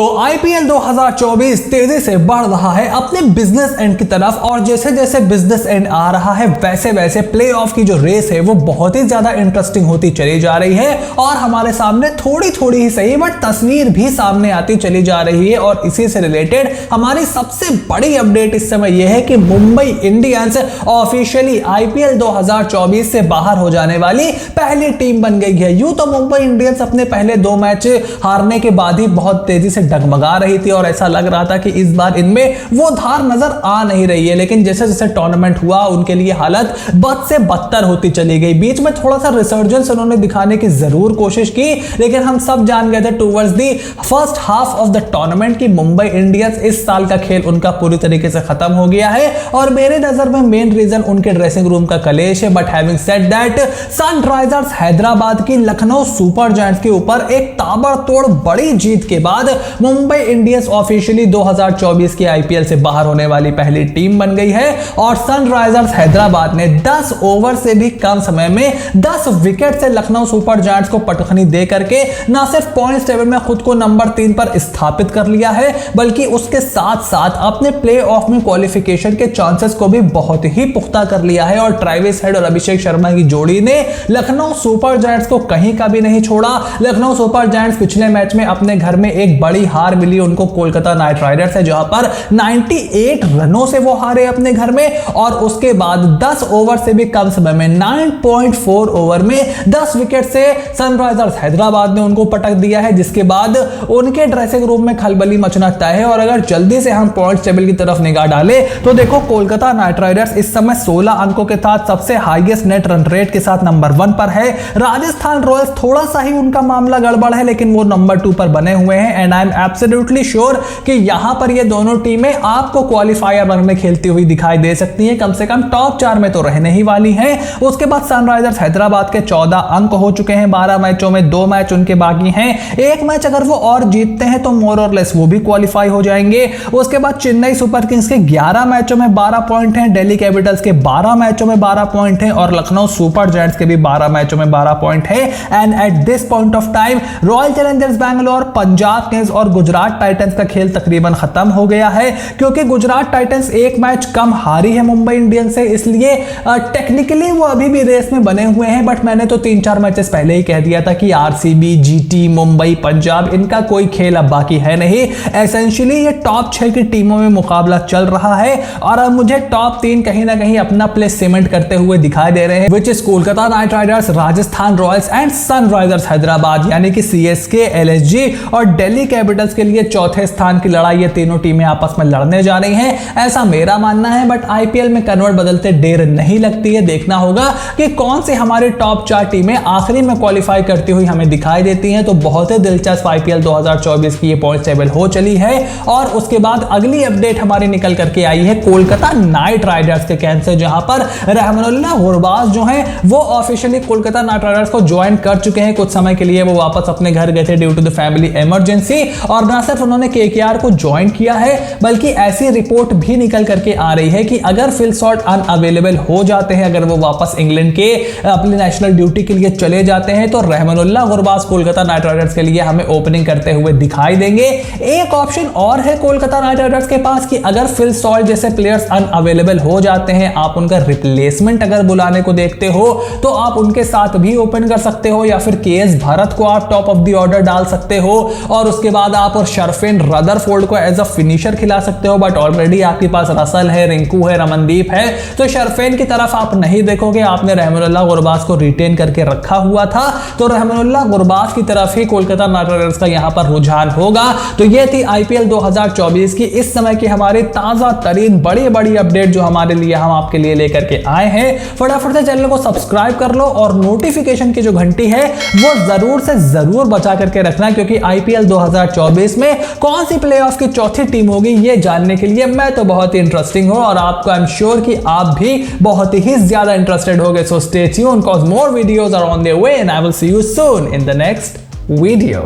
तो आईपीएल 2024 तेजी से बढ़ रहा है अपने बिजनेस एंड की तरफ और जैसे जैसे बिजनेस एंड आ रहा है वैसे वैसे प्लेऑफ की जो रेस है वो बहुत ही ज्यादा इंटरेस्टिंग होती चली जा रही है और हमारे सामने थोड़ी थोड़ी ही सही बट तस्वीर भी सामने आती चली जा रही है। और इसी से रिलेटेड हमारी सबसे बड़ी अपडेट इस समय यह है कि मुंबई इंडियंस ऑफिशियली आईपीएल 2024 से बाहर हो जाने वाली पहली टीम बन गई है। यूं तो मुंबई इंडियंस अपने पहले 2 मैच हारने के बाद ही बहुत तेजी से डगमगा रही थी और ऐसा लग रहा था कि इस बार इनमें वो धार नजर आ नहीं रही है, लेकिन जैसे जैसे टूर्नामेंट हुआ उनके लिए हालत बद से बदतर होती चली गई। बीच में थोड़ा सा रिसर्जेंस उन्होंने दिखाने की जरूर कोशिश की, लेकिन हम सब जान गए थे towards the first half of the tournament की मुंबई इंडियंस इस साल का खेल उनका पूरी तरीके से खत्म हो गया है। और मेरे नजर में मेन रीजन उनके ड्रेसिंग रूम का कलेश है। But having said that, Sunrisers Hyderabad की लखनऊ सुपर जायंट्स के ऊपर एक ताबड़तोड़ बड़ी जीत के बाद मुंबई इंडियंस ऑफिशियली 2024 के आईपीएल से बाहर होने वाली पहली टीम बन गई है। और सनराइजर्स हैदराबाद ने 10 ओवर से भी कम समय में 10 विकेट से लखनऊ सुपर जायंट्स को पटखनी दे करके न सिर्फ पॉइंट्स टेबल में खुद को नंबर 3 पर स्थापित कर लिया है, बल्कि उसके साथ साथ अपने प्ले ऑफ में क्वालिफिकेशन के चांसेस को भी बहुत ही पुख्ता कर लिया है। और ट्रेविस हेड और अभिषेक शर्मा की जोड़ी ने लखनऊ सुपर जायंट्स को कहीं का भी नहीं छोड़ा। लखनऊ सुपर जायंट्स पिछले मैच में अपने घर में एक बड़ी हार मिली उनको कोलकाता नाइट राइडर्स है, जहां पर 98 रनों से वो हारे अपने घर में। और उसके बाद 10 ओवर से भी कम समय में 9.4 ओवर में 10 विकेट से सनराइजर्स हैदराबाद ने उनको पटक दिया है, जिसके बाद उनके ड्रेसिंग रूम में खलबली मचना तय है। और अगर जल्दी से हम पॉइंट्स टेबल की तरफ निगाह डालें तो देखो कोलकाता नाइट राइडर्स इस समय 16 अंकों के साथ सबसे हाईएस्ट नेट रन रेट के साथ नंबर 1 पर है। राजस्थान रॉयल्स थोड़ा सा ही उनका मामला गड़बड़ है, लेकिन वो नंबर 2 पर बने हुए हैं। And I am absolutely sure कि यहां पर ये दोनों टीमें आपको क्वालिफायर रन में खेलती हुई दिखाई दे सकती हैं, कम से कम टॉप 4 में तो रहने ही वाली हैं। उसके बाद सनराइजर्स हैदराबाद के 14 अंक हो चुके हैं 12 मैचों में, 2 मैच उनके बाकी हैं। एक मैच अगर वो और जीतते हैं तो मोर और लेस वो भी क्वालिफाई हो जाएंगे। उसके बाद चेन्नई सुपर किंग्स के 11 मैचों में 12 पॉइंट हैं, दिल्ली कैपिटल्स के 12 मैचों में 12 पॉइंट हैं और लखनऊ सुपर जायंट्स के भी 12 मैचों में 12 पॉइंट है। And at this point of time royal Challengers Bangalore, Punjab Kings और गुजरात टाइटंस का खेल तकरीबन खत्म हो गया है, क्योंकि गुजरात टाइटंस एक मैच कम हारी है मुंबई इंडियंस से, इसलिए टेक्निकली वो अभी भी रेस में बने हुए हैं। बट मैंने तो 3-4 मैचेस पहले ही कह दिया था कि आरसीबी, जीटी, मुंबई, पंजाब इनका कोई खेल अब बाकी है नहीं। एसेंशियली ये टॉप 6 की टीमों में मुकाबला चल रहा है और अब मुझे टॉप 3 कहीं ना कहीं अपना प्लेस सीमेंट करते हुए दिखाई दे रहे हैं, which is Kolkata night Riders, Rajasthan Royals and Sunrisers Hyderabad, यानी कि सीएसके, एलएसजी और दिल्ली कैपिटल्स के लिए चौथे स्थान की लड़ाई ये तीनों टीमें आपस में लड़ने जा रही हैं, ऐसा मेरा मानना है। बट आईपीएल में कन्वर्ट बदलते देर नहीं लगती है, देखना होगा कि कौन सी हमारी टॉप 4 टीमें आखिरी में क्वालिफाई करती हुई हमें दिखाई देती हैं। तो बहुत ही दिलचस्प आईपीएल 2024 की ये पॉइंट टेबल हो चली है। और उसके बाद अगली अपडेट हमारी निकल करके आई है कोलकाता नाइट राइडर्स के कैंप से, जहां पर रहमानुल्लाह गुरबाज जो हैं वो ऑफिशियली कोलकाता नाइट राइडर्स को ज्वाइन कर चुके हैं। कुछ समय के लिए वो वापस अपने घर गए थे due to the family emergency, और ना सिर्फ उन्होंने केकेआर को ज्वाइन किया है बल्कि ऐसी रिपोर्ट भी निकल करके आ रही है कि अगर फिल शॉर्ट अनअवेलेबल हो जाते हैं, अगर वो वापस इंग्लैंड के अपनी नेशनल ड्यूटी के लिए चले जाते हैं, तो रहमानुल्लाह गुरबाज कोलकाता नाइट राइडर्स के लिए हमें ओपनिंग करते हुए दिखाई देंगे। एक ऑप्शन और है कोलकाता नाइट राइडर्स के पास कि अगर फिल शॉर्ट जैसे प्लेयर्स अनअवेलेबल हो जाते हैं, आप उनका रिप्लेसमेंट अगर बुलाने को देखते हो तो आप उनके साथ भी ओपन कर सकते हो, या फिर केएस भरत को आप टॉप ऑफ द ऑर्डर डाल सकते हो और उसके बाद आप और शर्फेन रदरफोर्ड को एज अ फिनिशर खिला सकते हो। बट ऑलरेडी आपके पास रसल है, रिंकू है, रमनदीप है, तो शर्फेन की तरफ आप नहीं देखोगे। आपने रहमानुल्लाह गुरबाज को रिटेन करके रखा हुआ था, तो रहमानुल्लाह गुरबाज की तरफ ही कोलकाता नाइट राइडर्स का यहां पर रुझान होगा। तो ये थी आईपीएल 2024 की इस समय की हमारी ताजा तरीन बड़ी बड़ी अपडेट जो हमारे लिए हम आपके लिए लेकर के आए हैं। फटाफट से चैनल को सब्सक्राइब कर लो और नोटिफिकेशन की जो घंटी है वो जरूर से जरूर बचा करके रखना, क्योंकि आईपीएल 2024 में कौन सी प्लेऑफ की चौथी टीम होगी ये जानने के लिए मैं तो बहुत ही इंटरेस्टिंग हूं और आपको आई एम श्योर कि आप भी बहुत ही ज्यादा इंटरेस्टेड होगे। So stay tuned, cause more videos are on their way and I will see you soon in the next video.